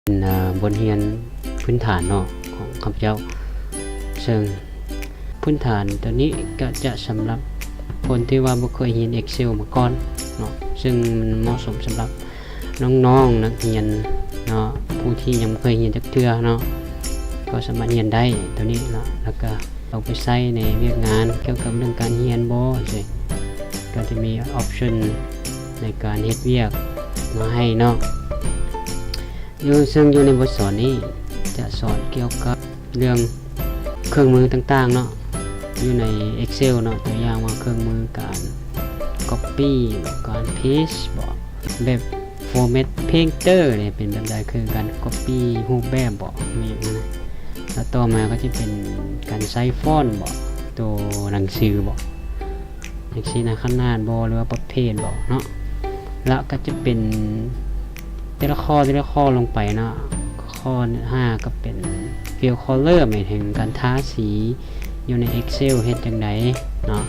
เป็นบทเรียนพื้นฐานเนาะของข้าพเจ้าซึ่งพื้นฐานตัวนี้ก็จะสำหรับคนที่ว่าบ่เคยเรียน Excel มาก่อนเนาะซึ่งมันเหมาะสมสำหรับน้องๆนักเรียนเนาะผู้ที่ยังไม่เคยเรียนจักเทื่อเนาะก็สามารถเรียนได้ตัวนี้เนาะแล้วก็เอาไปใช้ในเวียกงานเกี่ยวกับเรื่องการเรียนบ่สิก็จะมีออปชั่นในการเฮ็ดเวียกมาให้เนาะซึ่งอยู่ในบทสอนนี้จะสอนเกี่ยวกับเรื่องเครื่องมือต่างๆเนาะอยู่ใน Excel เนาะตัวอย่างว่าเครื่องมือการ Copy การ Paste บ่แบบ Format Painter เนี่ยเป็นแบบใดคือการ Copy รูปแบบบ่มีอย่างนั้นแล้วต่อมาก็จะเป็นการใช้ฟอนต์บ่ตัวหนังสือบ่อย่างเช่นขนาดบ่หรือว่าประเภทบ่เนาะแล้วก็จะเป็นแต่ละข้อลงไปเนาะข้อ5ก็เป็น fill color หมายถึงการทาสีอยู่ใน Excel เฮ็ดจังไดเนาะ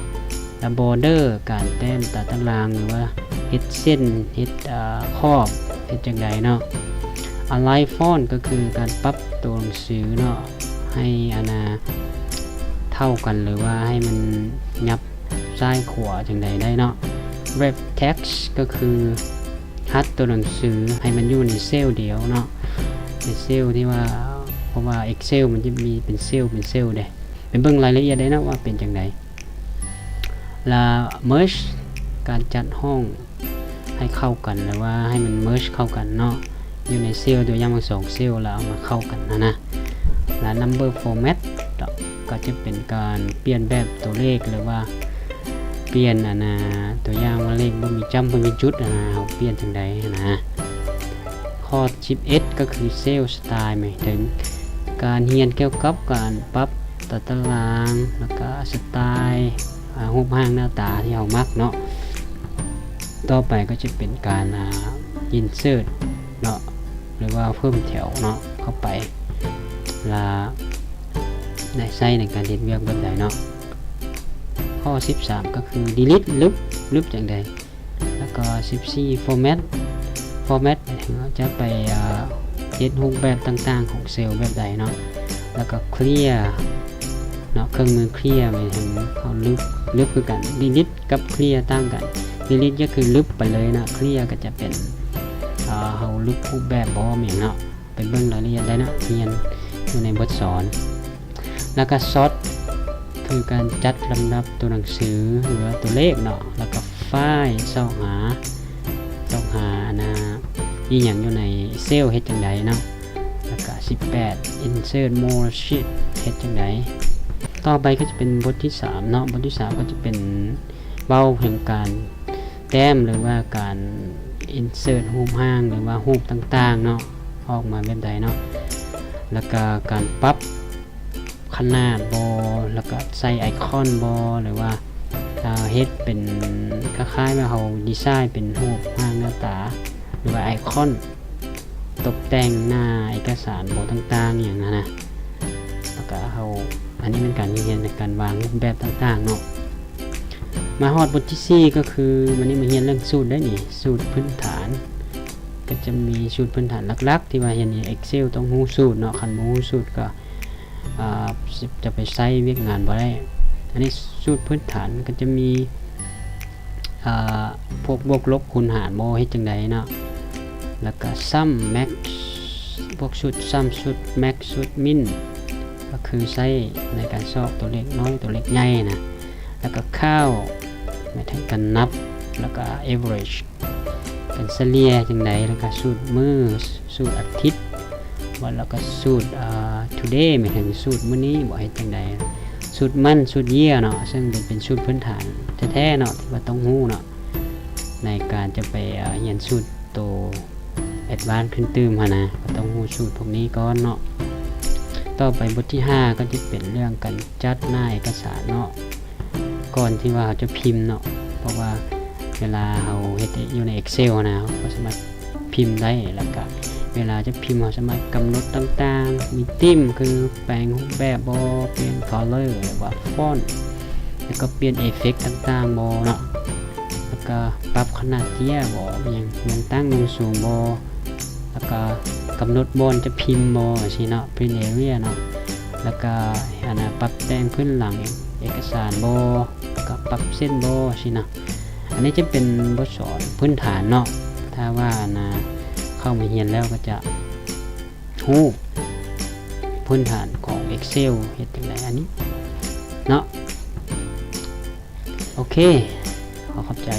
แล้ว border การแต้มตารางหรือว่าเฮ็ดเส้นเฮ็ดขอบเฮ็ดจังไดเนาะ align font ก็คือการปรับตัวหนังสือเนาะให้เท่ากันหรือว่าให้มันยับซ้ายขวาจังไดได้เนาะ wrap text ก็คือฮัดตัวหนังสือให้มันอยู่ในเซลล์เดียวเนาะในเซลล์ที่ว่าเพราะว่า Excel มันจะมีเป็นเซลล์เด้เป็นเบิ่งรายละเอียดได้นะว่าเป็นจังไดและ merge การจัดห้องให้เข้ากันหรือว่าให้มัน merge เข้ากันเนาะอยู่ในเซลล์ตัวอย่าง2เซลล์แล้วเอามาเข้ากันนะและ number format ก็จะเป็นการเปลี่ยนแบบตัวเลขหรือว่าเปลี่ยนตัวอย่างว่าเลขบ่มีจำบ่มีจุดเอาเปลี่ยนจังไดนะข้อ11ก็คือเซลล์สไตล์หมายถึงการเรียนเกี่ยวกับการปรับตารางแล้วก็สไตล์รูปร่างหน้าตาที่เรามักเนาะต่อไปก็จะเป็นการinsert เนาะหรือว่าเพิ่มแถวเนาะเข้าไปและได้ใช้ในการเรียนเวียกแบบใดเนาะข้อ13ก็คือ delete ลบจังไดแล้วก็14 format จะไปเฮ็ดรูปแบบต่างๆของเซลล์แบบใดเนาะแล้วก็ clear เนาะเครื่องมือ clear หมายถึงเขาลบคือกัน delete กับ clear ต่างกัน delete ก็คือลบไปเลยนะ clear ก็จะเป็นเขาลบรูปแบบบ่แม่นเนาะไปเบิ่งรายละเอียดได้นะเรียนอยู่ในบทสอนแล้วก็ sort คือการจัดลำดับตัวหนังสือหรือตัวเลขเนาะแล้วก็ไฟล์เสาหาอีหยังอยู่ในเซลล์เฮ็ดจังไดเนาะแล้วก็18 insert more sheet เฮ็ดจังไดต่อไปก็จะเป็นบทที่3เนาะบทที่3ก็จะเป็นเว้าถึงการแต้มหรือว่าการ insert รูปร่างหรือว่ารูปต่างๆเนาะออกมาแบบใดเนาะแล้วก็การปรับขนาดบอแล้วก็ใส่ไอคอนบอหรือว่าเฮ็ดเป็นคล้ายๆว่าเขาดีไซน์เป็นรูปร่างหน้าตาหรือว่าไอคอนตกแต่งหน้าเอกสารบอต่างๆอย่างนั้นนะแล้วก็เขาอันนี้เป็นการเรียนในการวางรูปแบบต่างๆเนาะมาฮอดบทที่4ก็คือวันนี้มาเรียนเรื่องสูตรได้นี่สูตรพื้นฐานก็จะมีสูตรพื้นฐานหลักๆที่ว่าเรียนใน Excel ต้องรู้สูตรเนาะคันบ่รู้สูตรก็จะไปใช้เวียกงานบ่ได้อันนี้สูตรพื้นฐานก็จะมีพวกบวกลบคูณหารโมเฮ็ดจังไดเนาะแล้วก็ sum max พวกสูตร sum สูตร max สูตร min ก็คือใช้ในการสอบตัวเลขน้อยตัวเลขใหญ่นะแล้วก็ค่าหมายถึงการนับแล้วก็ average การเฉลี่ยจังไดแล้วก็สูตรมื้อสูตรอาทิตย์แล้วก็สูตรtoday หมายถึงสูตรมื้อนี้บ่เฮ็ดจังไดสูตรมันสูตรเยียเนาะซึ่งเป็นสูตรพื้นฐานแท้ๆเนาะที่ว่าต้องรู้เนาะในการจะไปเรียนสูตรตัวแอดวานซ์ขึ้นตื้มนะก็ต้องรู้สูตรพวกนี้ก่อนเนาะต่อไปบทที่5ก็จะเป็นเรื่องการจัดหน้าเอกสารเนาะก่อนที่ว่าเราจะพิมพ์เนาะเพราะว่าเวลาเราเฮ็ดอยู่ใน Excel นะเราสามารถพิมพ์ได้แล้วก็เวลาจะพิมพ์เราสามารถกำหนดต่างๆมีติมคือแปลงรูปแบบบอเปลี่ยน color หรือว่าฟอนต์แล้วก็เปลี่ยนเอฟเฟกต์ต่างๆบอเนาะแล้วก็ปรับขนาดเตี้ยบออย่างตั้งลงสูงบอแล้วก็ กำหนดบอนจะพิมพ์บ่สิเนาะ print area เนาะแล้วก็ปรับแต่งพื้นหลังเอกสารบ่กับปรับเส้นบ่สินะอันนี้จะเป็นบทสอนพื้นฐานเนาะถ้าว่าเข้ามาเรียนแล้วก็จะรู้พื้นฐานของ Excel เฮ็ดจังไดอันนี้เนาะโอเคขอขอบใจ